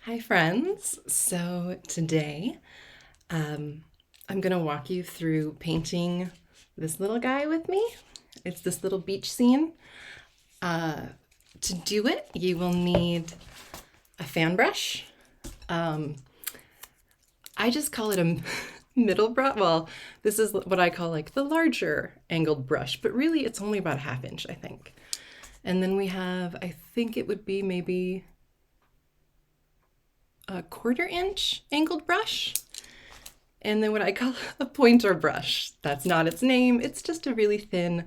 Hi friends! So today I'm gonna walk you through painting this little guy with me. It's this little beach scene. To do it, you will need a fan brush. I just call it a middle brush. Well, this is what I call like the larger angled brush, but really it's only about a ½ inch, I think. And then we have, I think it would be maybe a ½ inch angled brush. And then what I call a pointer brush. That's not its name. It's just a really thin,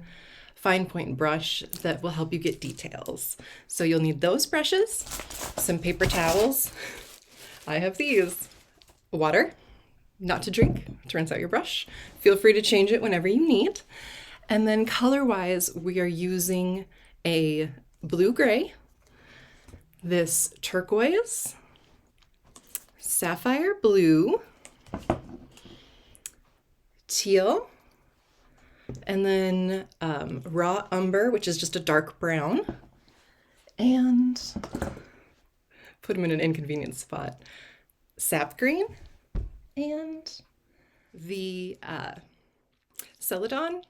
fine point brush that will help you get details. So you'll need those brushes, some paper towels. I have these. Water, not to drink, to rinse out your brush. Feel free to change it whenever you need. And then color-wise, we are using a blue-gray, this turquoise, sapphire blue, teal, and then raw umber, which is just a dark brown, and put them in an inconvenient spot, sap green, and the Celadon.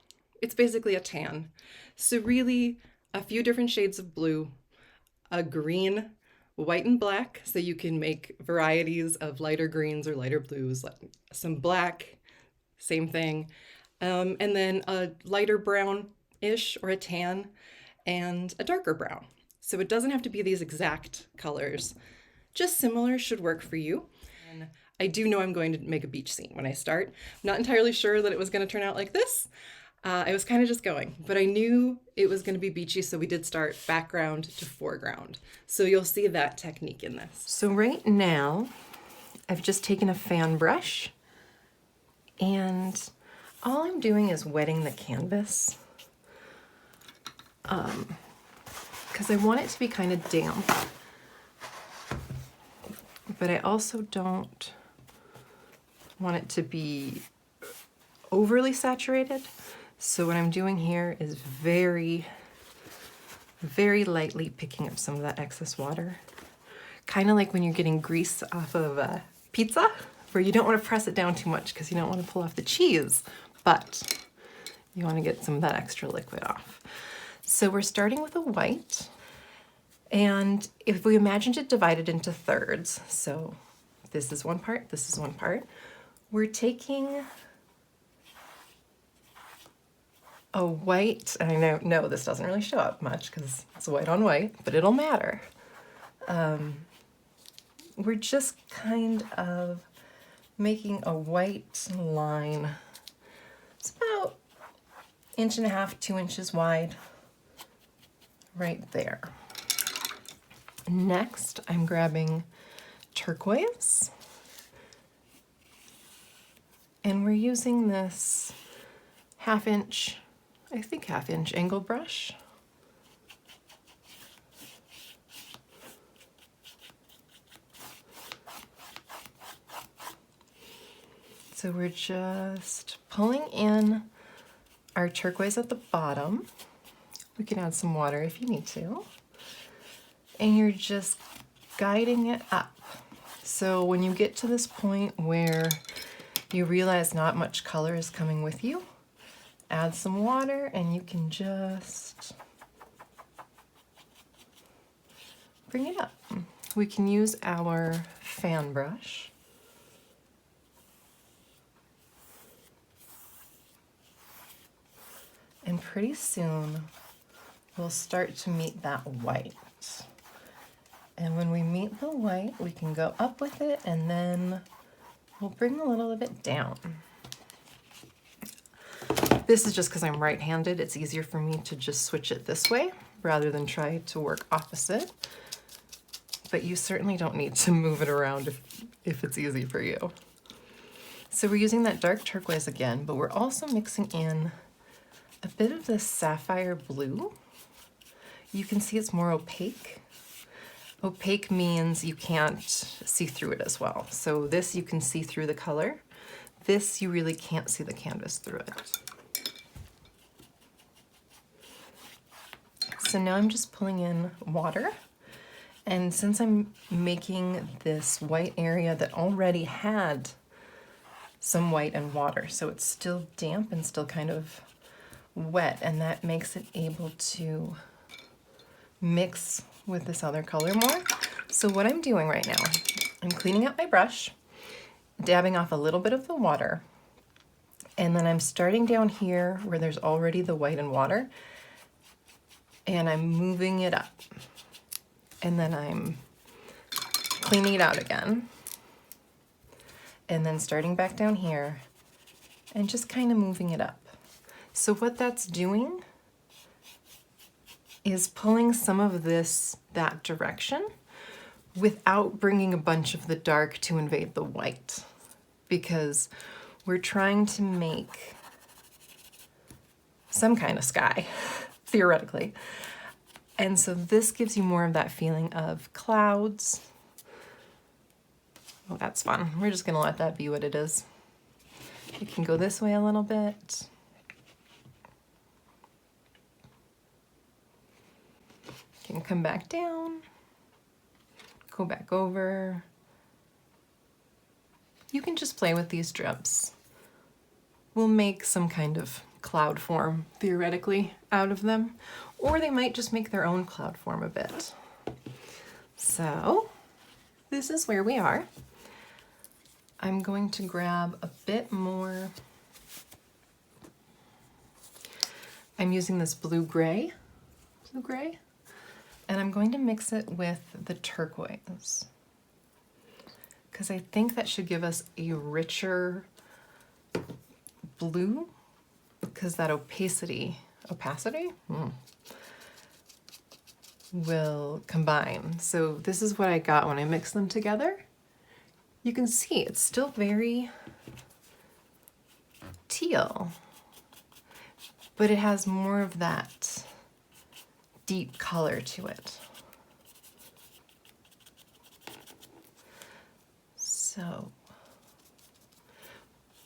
It's basically a tan. So really a few different shades of blue, a green, white and black, so you can make varieties of lighter greens or lighter blues, like some black, same thing, and then a lighter brown-ish or a tan, and a darker brown. So it doesn't have to be these exact colors. Just similar should work for you. And I do know I'm going to make a beach scene when I start. I'm not entirely sure that it was going to turn out like this. I was kind of just going, but I knew it was going to be beachy, so we did start background to foreground. So you'll see that technique in this. So right now, I've just taken a fan brush, and all I'm doing is wetting the canvas, because I want it to be kind of damp, but I also don't want it to be overly saturated. So what I'm doing here is very, very lightly picking up some of that excess water. Kind of like when you're getting grease off of a pizza, where you don't want to press it down too much because you don't want to pull off the cheese, but you want to get some of that extra liquid off. So we're starting with a white, and if we imagine it divided into thirds, so this is one part, this is one part, we're taking a white, and I know this doesn't really show up much because it's white on white, but it'll matter. We're just kind of making a white line. It's about 1.5 to 2 inches wide, right there. Next, I'm grabbing turquoise, and we're using this ½ inch, I think ½ inch angle brush. So we're just pulling in our turquoise at the bottom. We can add some water if you need to. And you're just guiding it up. So when you get to this point where you realize not much color is coming with you, add some water and you can just bring it up. We can use our fan brush. And pretty soon we'll start to meet that white. And when we meet the white, we can go up with it, and then we'll bring a little of it down. This is just because I'm right-handed. It's easier for me to just switch it this way rather than try to work opposite. But you certainly don't need to move it around if it's easy for you. So we're using that dark turquoise again, but we're also mixing in a bit of this sapphire blue. You can see it's more opaque. Opaque means you can't see through it as well. So this you can see through the color. This you really can't see the canvas through it. So now I'm just pulling in water And since I'm making this white area that already had some white and water, so it's still damp and still kind of wet, and that makes it able to mix with this other color more. So what I'm doing right now, I'm cleaning up my brush, dabbing off a little bit of the water, and then I'm starting down here where there's already the white and water, and I'm moving it up. And then I'm cleaning it out again. And then starting back down here and just kind of moving it up. So what that's doing is pulling some of this that direction without bringing a bunch of the dark to invade the white, because we're trying to make some kind of sky, theoretically. And so this gives you more of that feeling of clouds. Oh, that's fun. We're just gonna let that be what it is. You can go this way a little bit. You can come back down, go back over. You can just play with these drips. We'll make some kind of cloud form, theoretically, out of them, or they might just make their own cloud form a bit. So this is where we are. I'm going to grab a bit more. I'm using this blue-gray, and I'm going to mix it with the turquoise, because I think that should give us a richer blue, because that opacity will combine. So this is what I got when I mixed them together. You can see it's still very teal, but it has more of that deep color to it. So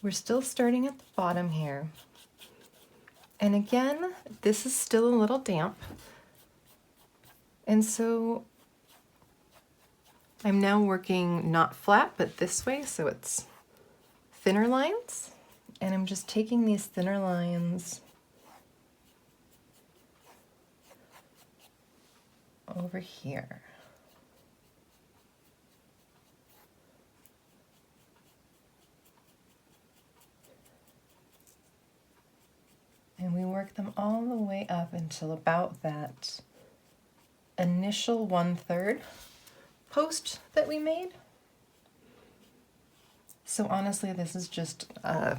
we're still starting at the bottom here. And again, this is still a little damp. And so I'm now working not flat, but this way, so it's thinner lines. And I'm just taking these thinner lines over here. And we work them all the way up until about that initial 1/3 post that we made. So honestly, this is just a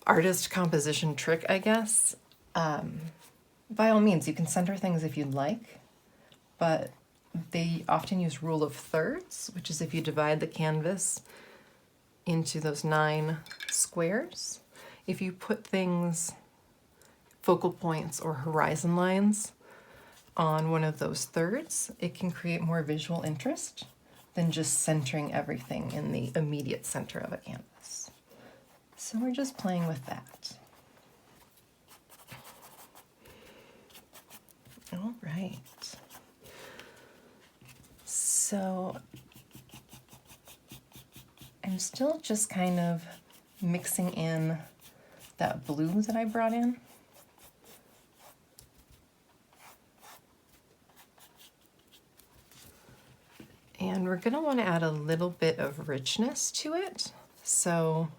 artist composition trick, I guess. By all means, you can center things if you'd like, but they often use rule of thirds, which is if you divide the canvas into those 9 squares, if you put things, focal points or horizon lines on one of those thirds, it can create more visual interest than just centering everything in the immediate center of a canvas. So we're just playing with that. All right. So I'm still just kind of mixing in that blue that I brought in. And we're going to want to add a little bit of richness to it. So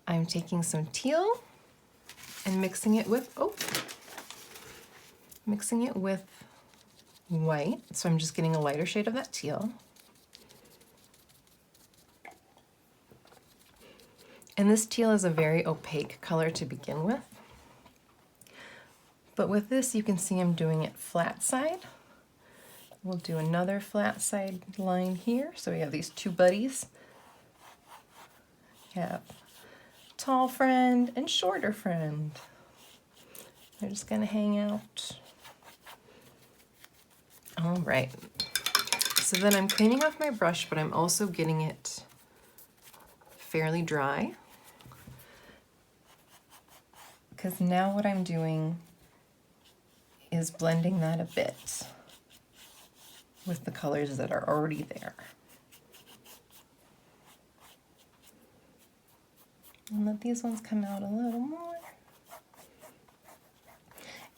I'm taking some teal and mixing it with white. So I'm just getting a lighter shade of that teal. And this teal is a very opaque color to begin with. But with this, you can see I'm doing it flat side. We'll do another flat side line here. So we have these 2 buddies. We have tall friend and shorter friend. They're just gonna hang out. All right. So then I'm cleaning off my brush, but I'm also getting it fairly dry. Because now what I'm doing is blending that a bit. with the colors that are already there. And let these ones come out a little more.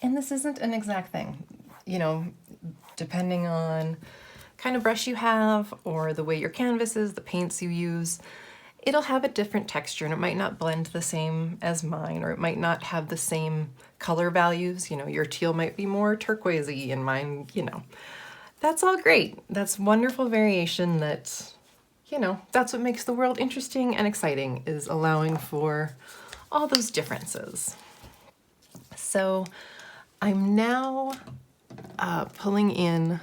And this isn't an exact thing, you know, depending on kind of brush you have or the way your canvas is, the paints you use, it'll have a different texture and it might not blend the same as mine, or it might not have the same color values. You know, your teal might be more turquoisey and mine, you know, that's all great. That's wonderful variation that, you know, that's what makes the world interesting and exciting, is allowing for all those differences. So I'm now pulling in, I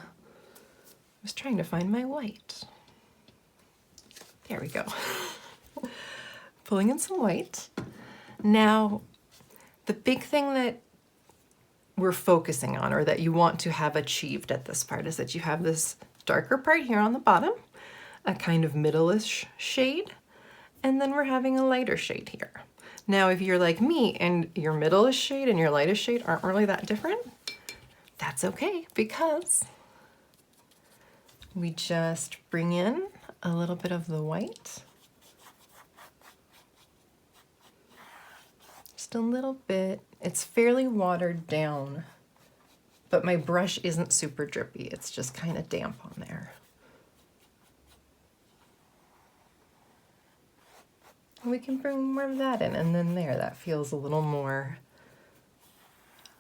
was trying to find my white. There we go. Pulling in some white. Now, the big thing that we're focusing on, or that you want to have achieved at this part, is that you have this darker part here on the bottom, a kind of middle-ish shade, and then we're having a lighter shade here. Now, if you're like me and your middle-ish shade and your lightest shade aren't really that different, that's okay, because we just bring in a little bit of the white. Just a little bit. It's fairly watered down, but my brush isn't super drippy. It's just kind of damp on there. We can bring more of that in, and then there, that feels a little more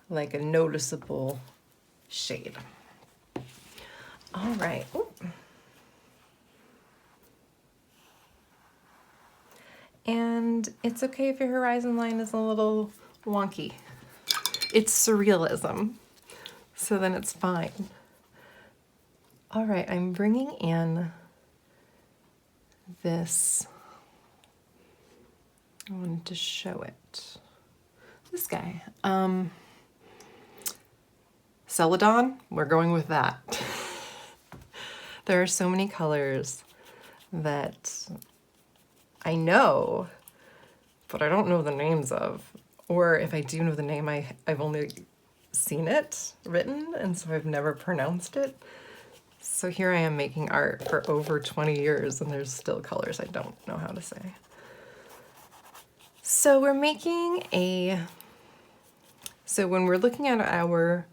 like a noticeable shade. All right. Ooh. And it's okay if your horizon line is a little wonky. It's surrealism, so then it's fine. All right, I'm bringing in this, I wanted to show it. This guy, Celadon, we're going with that. There are so many colors that I know, but I don't know the names of. Or if I do know the name, I've only seen it written, and so I've never pronounced it. So here I am making art for over 20 years, and there's still colors I don't know how to say. So we're making so when we're looking at our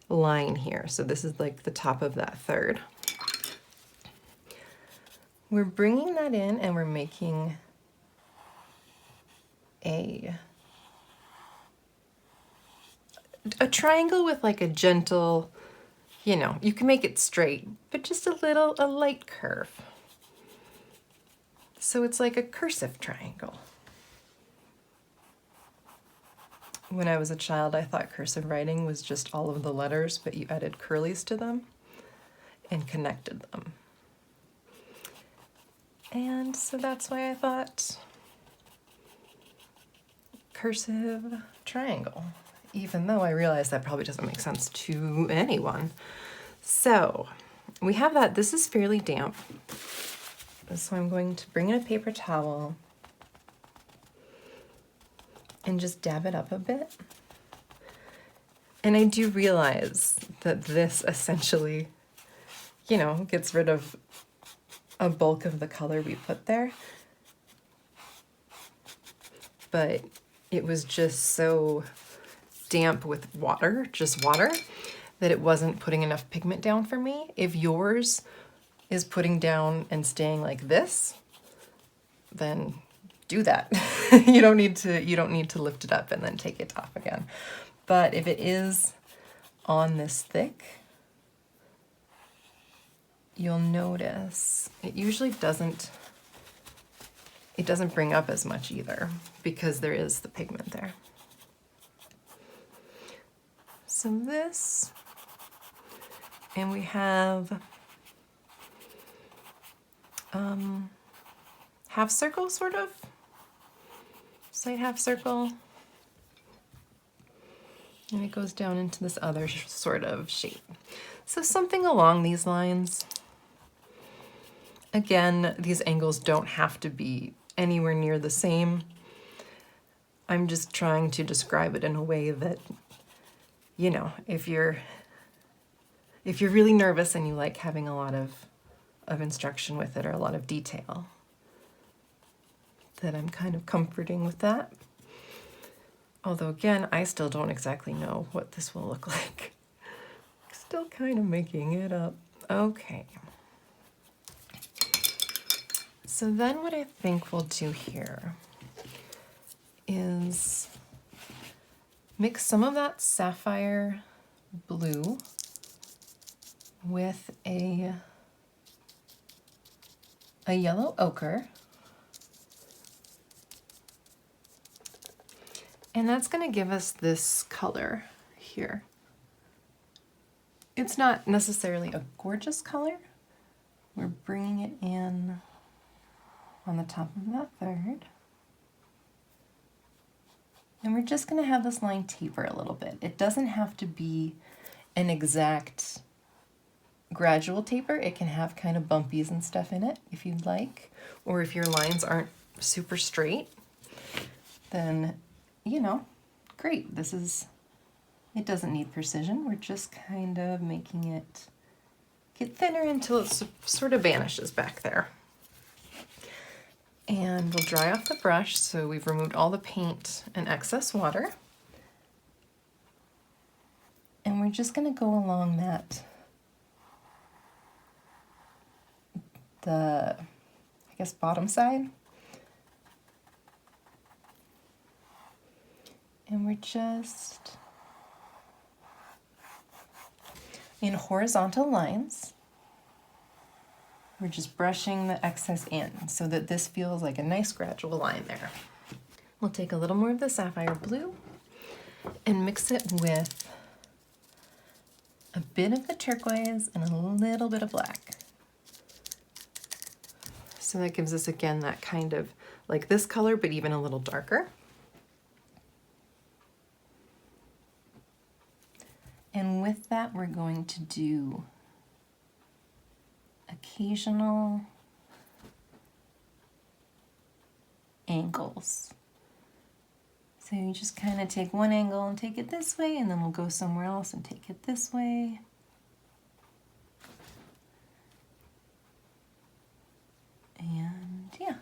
line here, so this is like the top of that third, we're bringing that in and we're making a triangle with like a gentle, you know, you can make it straight, but just a light curve. So it's like a cursive triangle. When I was a child, I thought cursive writing was just all of the letters, but you added curlies to them and connected them. And so that's why I thought cursive triangle, even though I realize that probably doesn't make sense to anyone. So we have that. This is fairly damp. So I'm going to bring in a paper towel and just dab it up a bit. And I do realize that this essentially, you know, gets rid of a bulk of the color we put there. But it was just so damp with water, just water, that it wasn't putting enough pigment down for me. If yours is putting down and staying like this, then do that. You don't need to lift it up and then take it off again. But if it is on this thick, you'll notice it usually doesn't bring up as much either, because there is the pigment there. So this, and we have half circle, sort of, slight half circle, and it goes down into this other sort of shape. So something along these lines. Again, these angles don't have to be anywhere near the same. I'm just trying to describe it in a way that, you know, if you're if you're really nervous and you like having a lot of instruction with it or a lot of detail, then I'm kind of comforting with that. Although again, I still don't exactly know what this will look like. Still kind of making it up. Okay. So then what I think we'll do here is mix some of that sapphire blue with a yellow ochre. And that's going to give us this color here. It's not necessarily a gorgeous color. We're bringing it in on the top of that third. And we're just going to have this line taper a little bit. It doesn't have to be an exact gradual taper. It can have kind of bumpies and stuff in it if you'd like. Or if your lines aren't super straight, then, you know, great. It doesn't need precision. We're just kind of making it get thinner until it sort of vanishes back there. And we'll dry off the brush, so we've removed all the paint and excess water. And we're just going to go along the bottom side. And we're just in horizontal lines. We're just brushing the excess in so that this feels like a nice gradual line there. We'll take a little more of the sapphire blue and mix it with a bit of the turquoise and a little bit of black. So that gives us, again, that kind of like this color, but even a little darker. And with that, we're going to do occasional angles. So you just kind of take one angle and take it this way, and then we'll go somewhere else and take it this way. And yeah,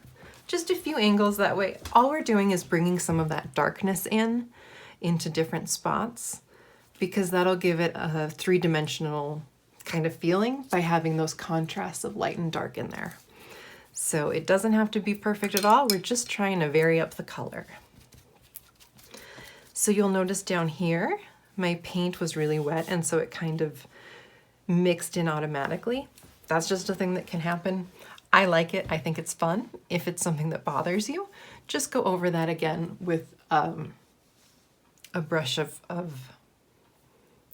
just a few angles that way. All we're doing is bringing some of that darkness into different spots, because that'll give it a three-dimensional kind of feeling by having those contrasts of light and dark in there. So it doesn't have to be perfect at all. We're just trying to vary up the color. So you'll notice down here, my paint was really wet, and so it kind of mixed in automatically. That's just a thing that can happen. I like it. I think it's fun. If it's something that bothers you, just go over that again with a brush of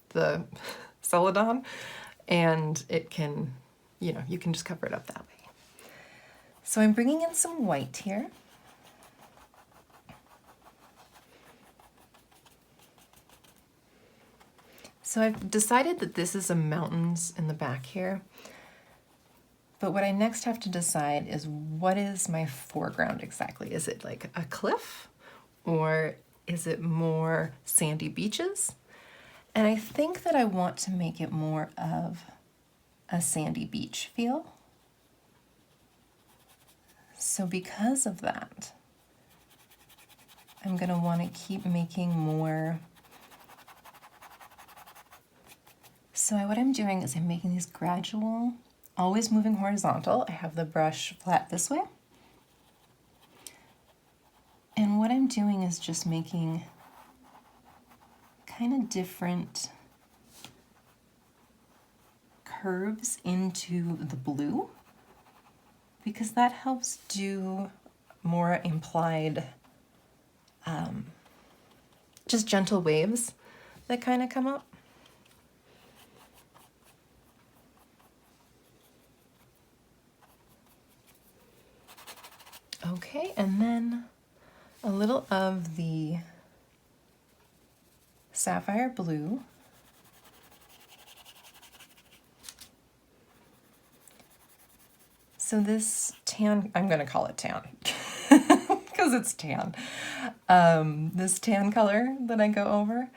the Celadon, and it can, you can just cover it up that way. So I'm bringing in some white here. So I've decided that this is a mountains in the back here. But what I next have to decide is, what is my foreground exactly? Is it like a cliff, or is it more sandy beaches? And I think that I want to make it more of a sandy beach feel. So because of that, I'm going to want to keep making more. So what I'm doing is I'm making these gradual, always moving horizontal. I have the brush flat this way. And what I'm doing is just making kind of different curves into the blue, because that helps do more implied, just gentle waves that kind of come up. Okay, and then a little of the sapphire blue. So this tan, I'm going to call it tan because it's tan. This tan color that I go over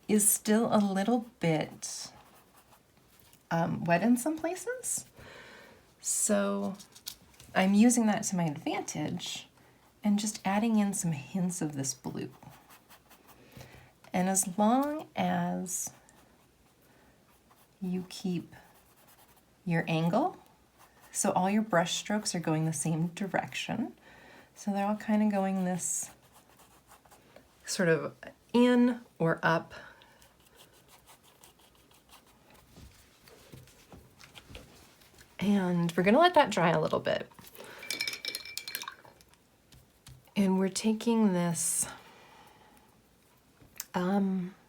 is still a little bit wet in some places. So I'm using that to my advantage and just adding in some hints of this blue. And as long as you keep your angle, so all your brush strokes are going the same direction, so they're all kind of going this sort of in or up. And we're gonna let that dry a little bit. And we're taking this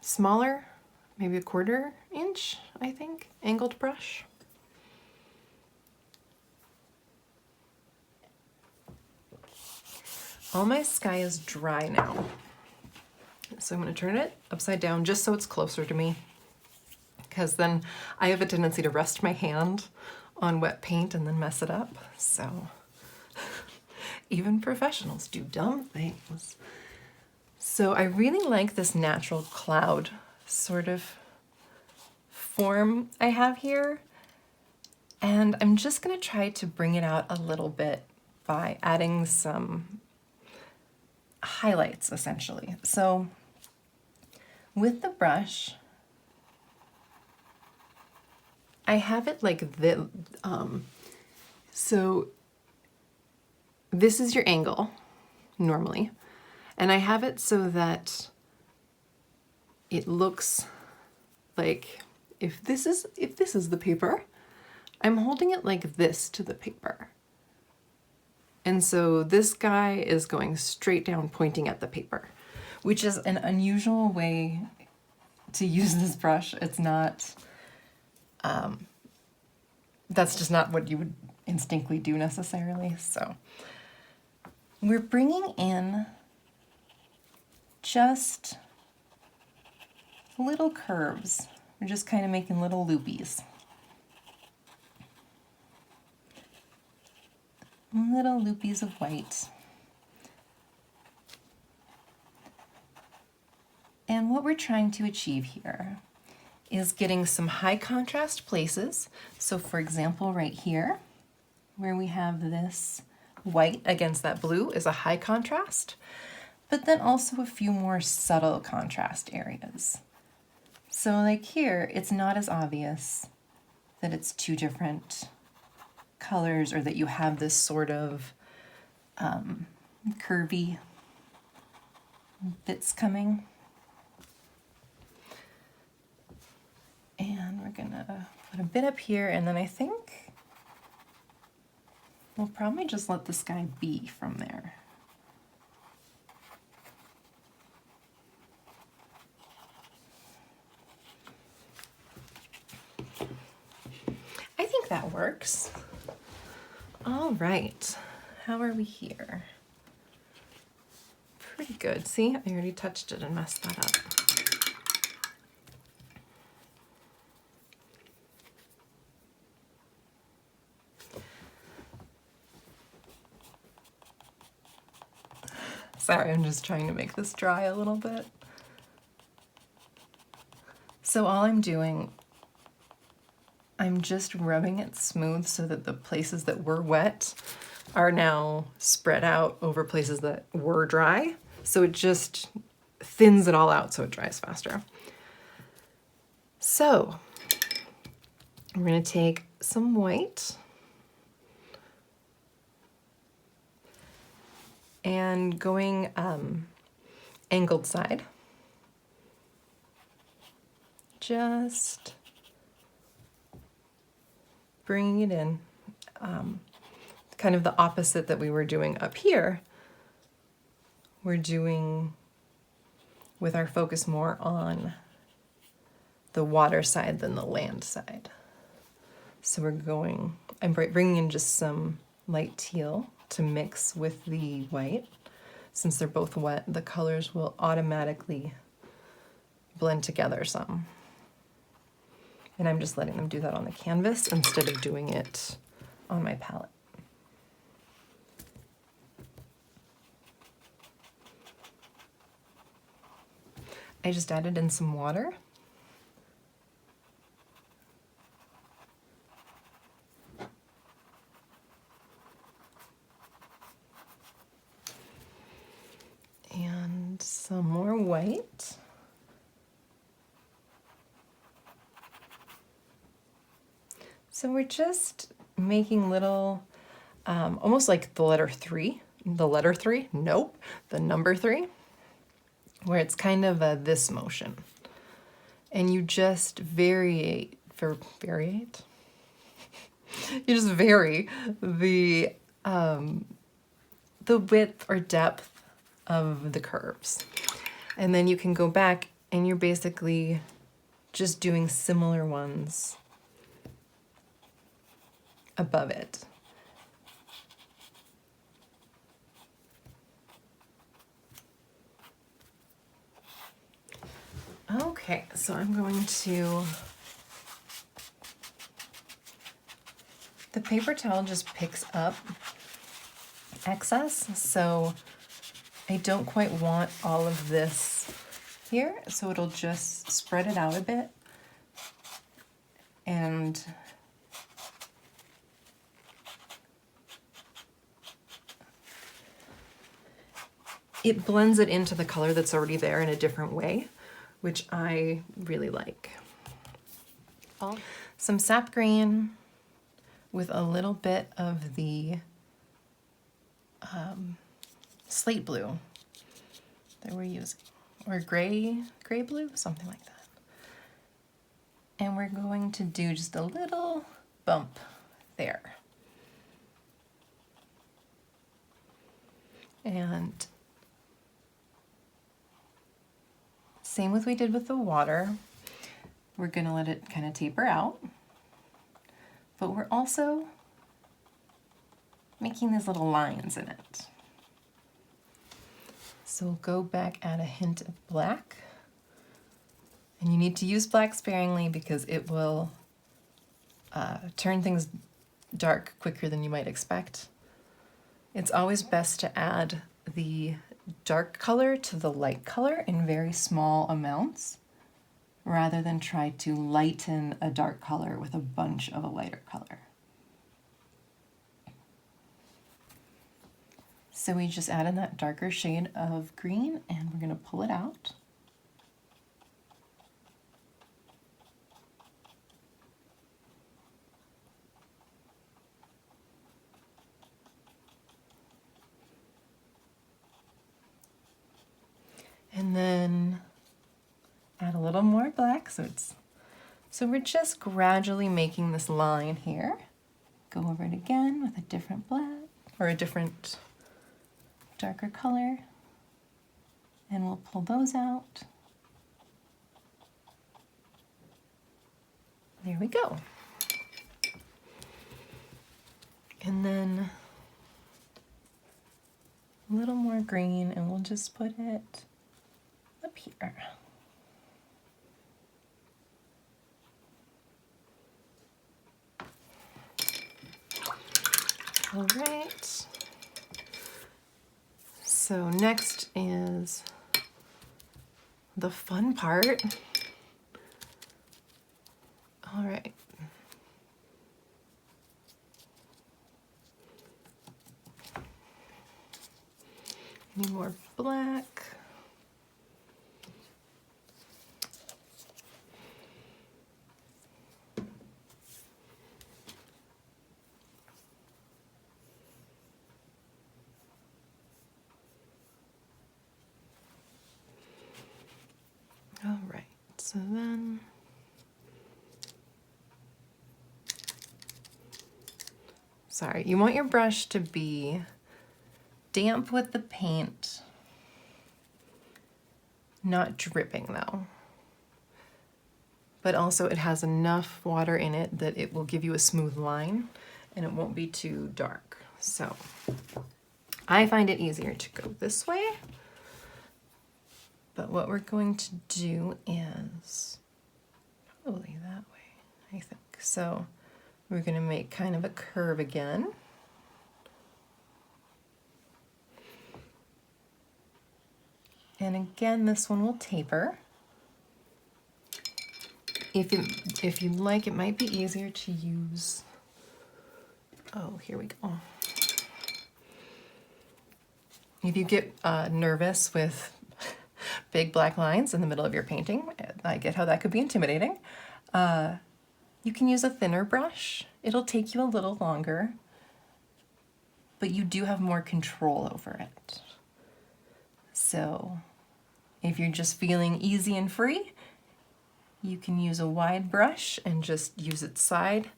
smaller, maybe a 1/4 inch, I think, angled brush. All my sky is dry now. So I'm gonna turn it upside down just so it's closer to me, because then I have a tendency to rest my hand on wet paint and then mess it up. So even professionals do dumb things. So I really like this natural cloud sort of form I have here. And I'm just gonna try to bring it out a little bit by adding some highlights, essentially. So with the brush, I have it like this. So this is your angle normally, and I have it so that it looks like if this is the paper, I'm holding it like this to the paper. And so this guy is going straight down, pointing at the paper, which is an unusual way to use this brush. It's not, that's just not what you would instinctively do necessarily. So we're bringing in just little curves. We're just kind of making little loopies. Little loopies of white. And what we're trying to achieve here is getting some high contrast places. So for example, right here, where we have this white against that blue is a high contrast, but then also a few more subtle contrast areas. So like here, it's not as obvious that it's two different colors or that you have this sort of curvy bits coming. And we're gonna put a bit up here, and then I think we'll probably just let the sky be from there. I think that works. All right, how are we here? Pretty good. See, I already touched it and messed that up. Sorry, I'm just trying to make this dry a little bit. So all I'm doing, I'm just rubbing it smooth so that the places that were wet are now spread out over places that were dry. So it just thins it all out so it dries faster. So I'm gonna take some white and going angled side. Just bringing it in, kind of the opposite that we were doing up here. We're doing with our focus more on the water side than the land side. So we're going, I'm bringing in just some light teal to mix with the white. Since they're both wet, the colors will automatically blend together some. And I'm just letting them do that on the canvas instead of doing it on my palette. I just added in some water. white. So we're just making little, almost like the letter 3. The letter 3? Nope. The number 3, where it's kind of a this motion. And you just variate. You just vary the width or depth of the curves. And then you can go back and you're basically just doing similar ones above it. Okay, so I'm going to, the paper towel just picks up excess, so I don't quite want all of this here, so it'll just spread it out a bit. And it blends it into the color that's already there in a different way, which I really like. Some sap green with a little bit of the slate blue that we're using, or gray blue, something like that. And we're going to do just a little bump there. And same with we did with the water. We're gonna let it kind of taper out, but we're also making these little lines in it. So we'll go back, add a hint of black. And you need to use black sparingly because it will turn things dark quicker than you might expect. It's always best to add the dark color to the light color in very small amounts, rather than try to lighten a dark color with a bunch of a lighter color. So we just added that darker shade of green and we're going to pull it out. And then add a little more black, so we're just gradually making this line here. Go over it again with a different black, or a different darker color, and we'll pull those out. There we go. And then a little more green, and we'll just put it up here. All right. So next is the fun part. All right. Any more black? All right, so then sorry, you want your brush to be damp with the paint, not dripping though. But also it has enough water in it that it will give you a smooth line and it won't be too dark. So I find it easier to go this way. But what we're going to do is probably that way, I think. So we're going to make kind of a curve again. And again, this one will taper. If you'd like, it might be easier to use, oh, here we go. If you get nervous with big black lines in the middle of your painting. I get how that could be intimidating. You can use a thinner brush. It'll take you a little longer, but you do have more control over it. So if you're just feeling easy and free, you can use a wide brush and just use its side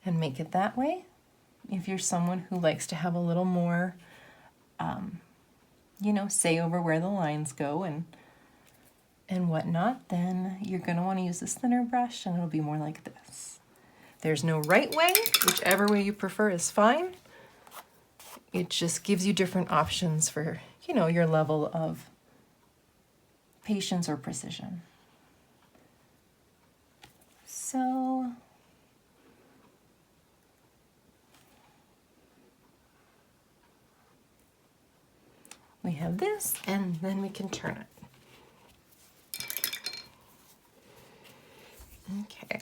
and make it that way. If you're someone who likes to have a little more, you know, say over where the lines go and whatnot, then you're going to want to use this thinner brush and it'll be more like this. There's no right way. Whichever way you prefer is fine. It just gives you different options for, you know, your level of patience or precision. So we have this, and then we can turn it. Okay.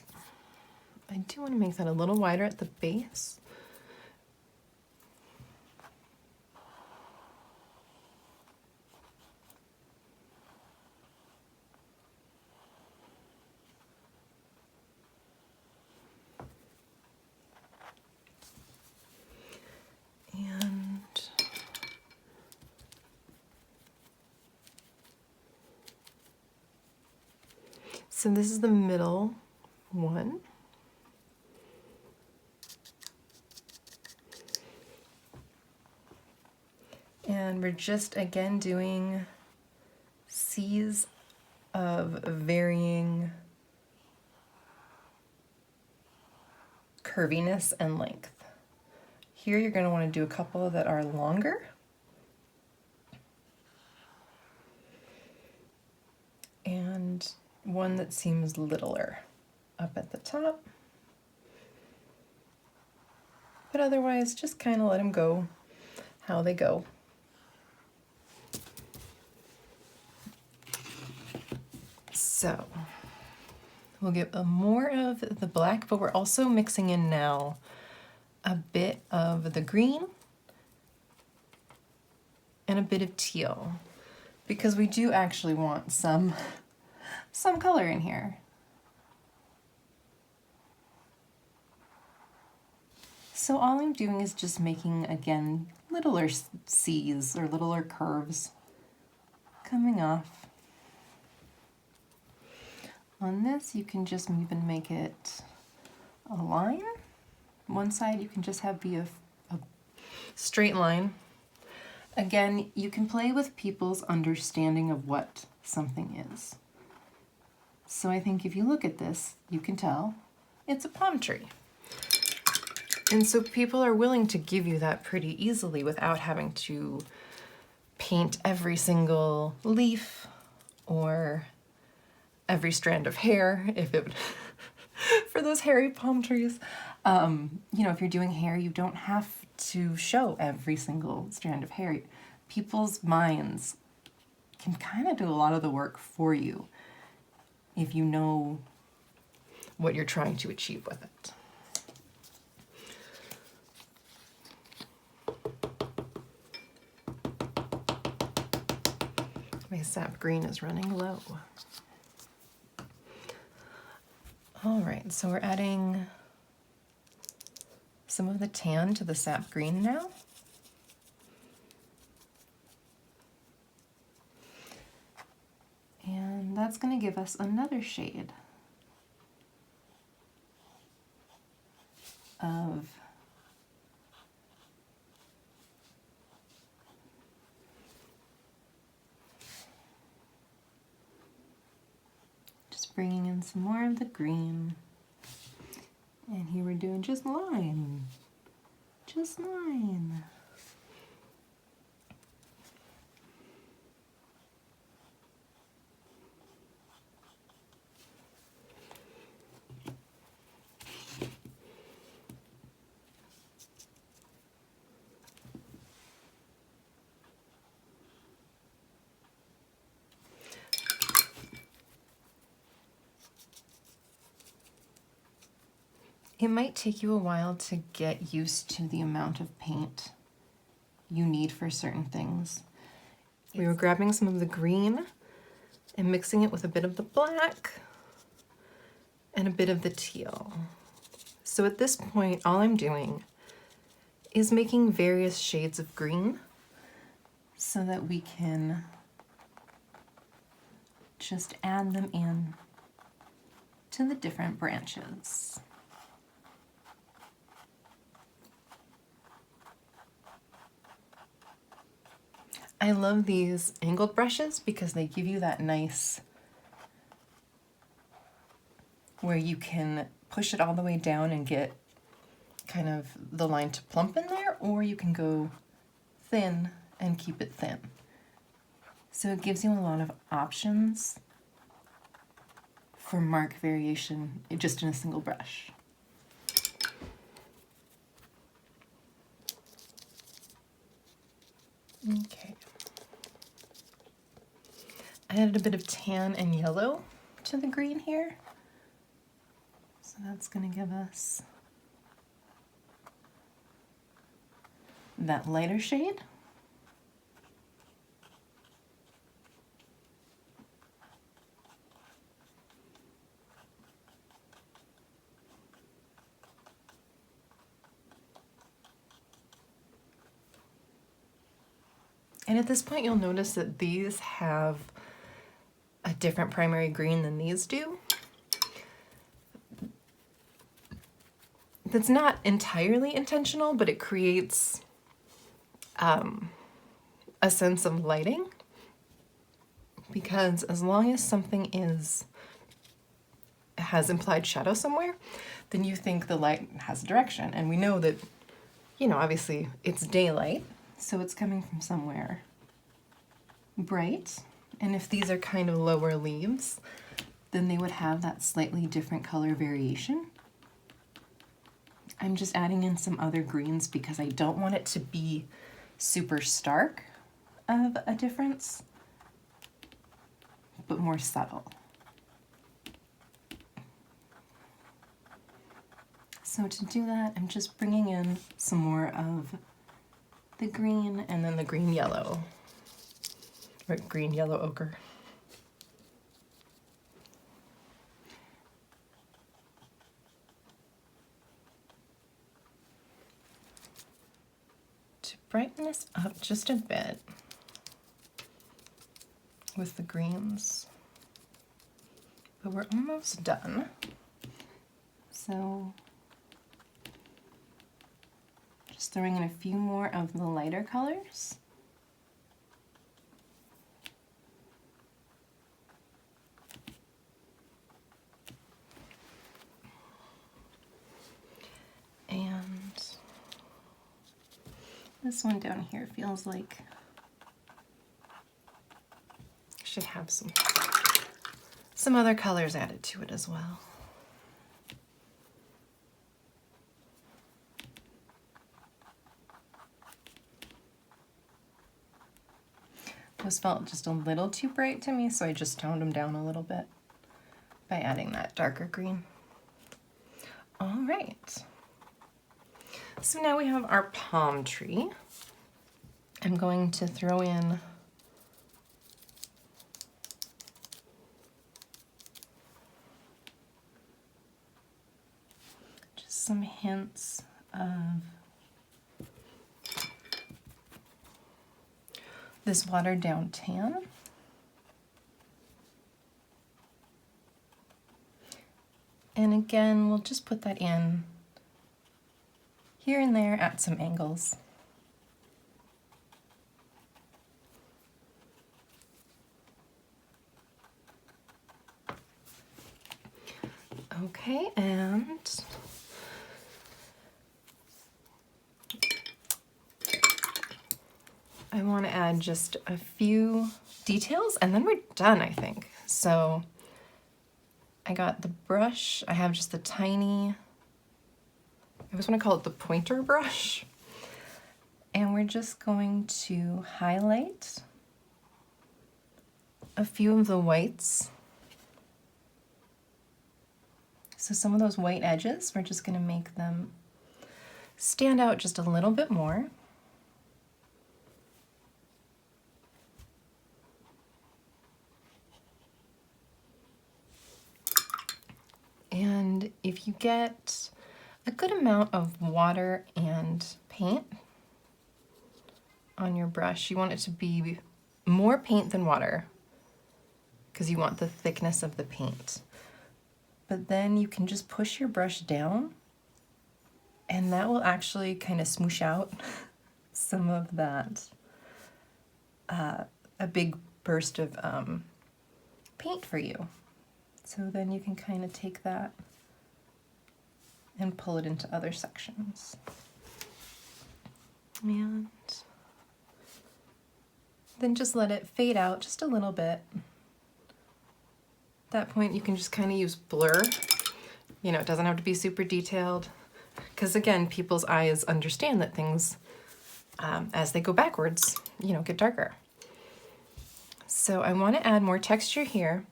I do want to make that a little wider at the base. So this is the middle one. And we're just again doing C's of varying curviness and length. Here you're going to want to do a couple that are longer. And one that seems littler up at the top. But otherwise, just kind of let them go how they go. So we'll get more of the black, but we're also mixing in now a bit of the green and a bit of teal, because we do actually want some color in here. So all I'm doing is just making, again, littler C's or littler curves coming off. On this, you can just even make it a line. One side you can just have be a straight line. Again, you can play with people's understanding of what something is. So I think if you look at this, you can tell it's a palm tree. And so people are willing to give you that pretty easily without having to paint every single leaf or every strand of hair, if it for those hairy palm trees. You know, if you're doing hair, you don't have to show every single strand of hair. People's minds can kind of do a lot of the work for you if you know what you're trying to achieve with it. My sap green is running low. All right, so we're adding some of the tan to the sap green now. And that's going to give us another shade of just bringing in some more of the green. And here we're doing just line. Just line. It might take you a while to get used to the amount of paint you need for certain things. We were grabbing some of the green and mixing it with a bit of the black and a bit of the teal. So at this point, all I'm doing is making various shades of green so that we can just add them in to the different branches. I love these angled brushes because they give you that nice, where you can push it all the way down and get kind of the line to plump in there, or you can go thin and keep it thin. So it gives you a lot of options for mark variation just in a single brush. Okay. I added a bit of tan and yellow to the green here. So that's going to give us that lighter shade. And at this point, you'll notice that these have a different primary green than these do. That's not entirely intentional, but it creates a sense of lighting, because as long as something has implied shadow somewhere, then you think the light has a direction. And we know that, obviously it's daylight, so it's coming from somewhere bright. And if these are kind of lower leaves, then they would have that slightly different color variation. I'm just adding in some other greens because I don't want it to be super stark of a difference, but more subtle. So to do that, I'm just bringing in some more of the green and then the green yellow, or green yellow ochre. To brighten this up just a bit with the greens, but we're almost done. So just throwing in a few more of the lighter colors. And this one down here feels like I should have some other colors added to it as well. Those felt just a little too bright to me, so I just toned them down a little bit by adding that darker green. All right. So now we have our palm tree. I'm going to throw in just some hints of this watered down tan. And again, we'll just put that in here and there at some angles. Okay, and I want to add just a few details and then we're done, I think. So I got the brush, I have just the tiny, I always want to call it the pointer brush. And we're just going to highlight a few of the whites. So some of those white edges, we're just going to make them stand out just a little bit more. if you get a good amount of water and paint on your brush, you want it to be more paint than water because you want the thickness of the paint. But then you can just push your brush down and that will actually kind of smoosh out some of that, a big burst of paint for you. So then you can kind of take that and pull it into other sections. And then just let it fade out just a little bit. At that point you can just kind of use blur. You know, it doesn't have to be super detailed because again, people's eyes understand that things as they go backwards, you know, get darker. So I want to add more texture here.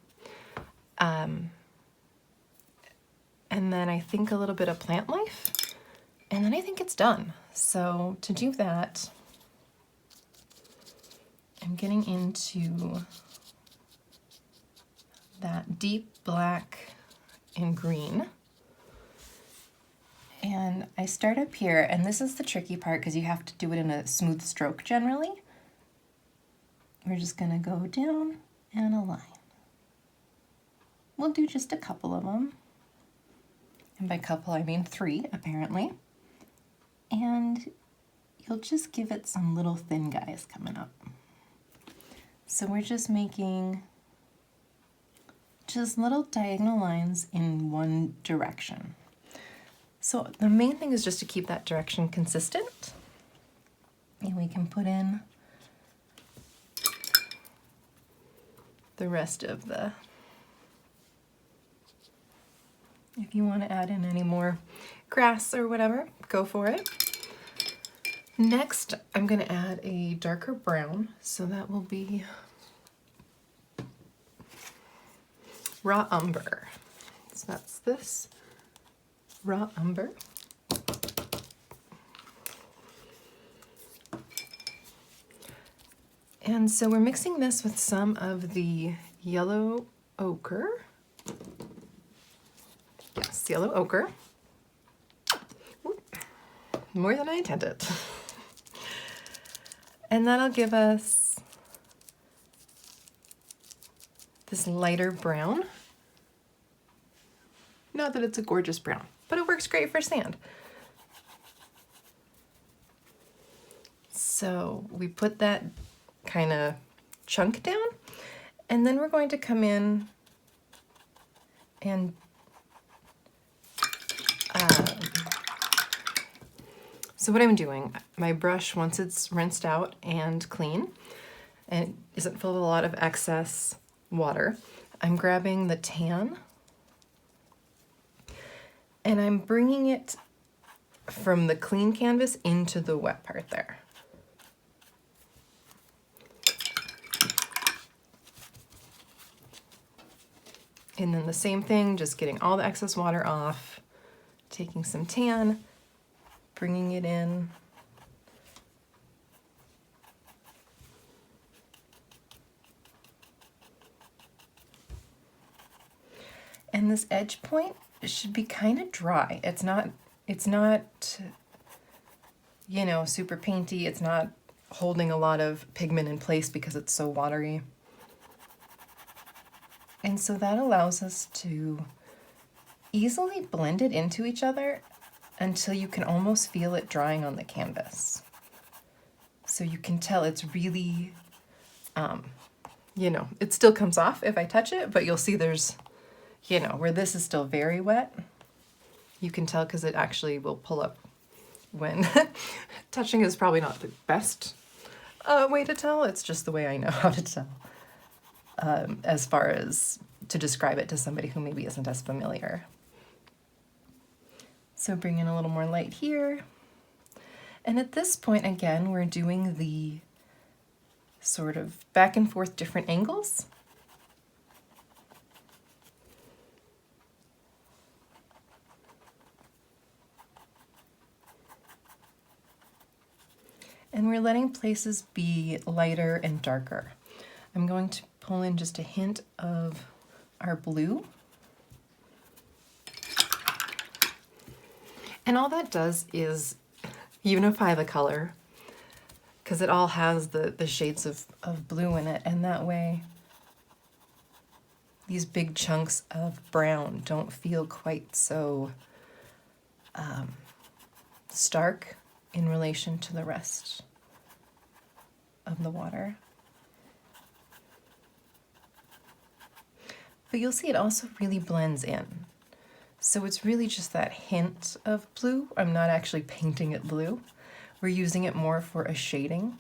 And then I think a little bit of plant life, and then I think it's done. So to do that, I'm getting into that deep black and green. And I start up here, and this is the tricky part because you have to do it in a smooth stroke generally. We're just gonna go down and align. We'll do just a couple of them. And by couple, I mean 3, apparently. And you'll just give it some little thin guys coming up. So we're just making just little diagonal lines in one direction. So the main thing is just to keep that direction consistent. And we can put in the rest of the, if you want to add in any more grass or whatever, go for it. Next, I'm going to add a darker brown, so that will be raw umber. So that's this raw umber. And so we're mixing this with some of the yellow ochre. Yes, yellow ochre. Ooh, more than I intended. And that'll give us this lighter brown. Not that it's a gorgeous brown, but it works great for sand. So we put that kind of chunk down, and then we're going to come in and so what I'm doing, my brush, once it's rinsed out and clean and isn't full of a lot of excess water, I'm grabbing the tan and I'm bringing it from the clean canvas into the wet part there. And then the same thing, just getting all the excess water off, taking some tan, bringing it in. And this edge point should be kind of dry. It's not, you know, super painty. It's not holding a lot of pigment in place because it's so watery. And so that allows us to easily blend it into each other until you can almost feel it drying on the canvas. So you can tell it's really, you know, it still comes off if I touch it, but you'll see there's, you know, where this is still very wet, you can tell because it actually will pull up when touching is probably not the best way to tell. It's just the way I know how to tell. As far as to describe it to somebody who maybe isn't as familiar. So bring in a little more light here. And at this point, again, we're doing the sort of back and forth different angles. And we're letting places be lighter and darker. I'm going to pull in just a hint of our blue. And all that does is unify the color, because it all has the shades of blue in it, and that way these big chunks of brown don't feel quite so stark in relation to the rest of the water. But you'll see it also really blends in. So it's really just that hint of blue. I'm not actually painting it blue. We're using it more for a shading.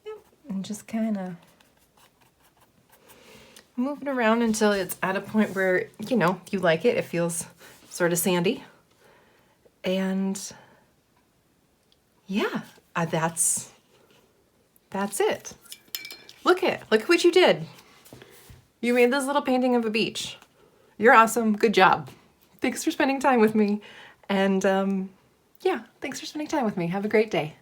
Yep. And just kind of move it around until it's at a point where, you know, you like it. It feels sort of sandy. And yeah, that's it. Look at what you did. You made this little painting of a beach. You're awesome. Good job. Thanks for spending time with me. And yeah, thanks for spending time with me. Have a great day.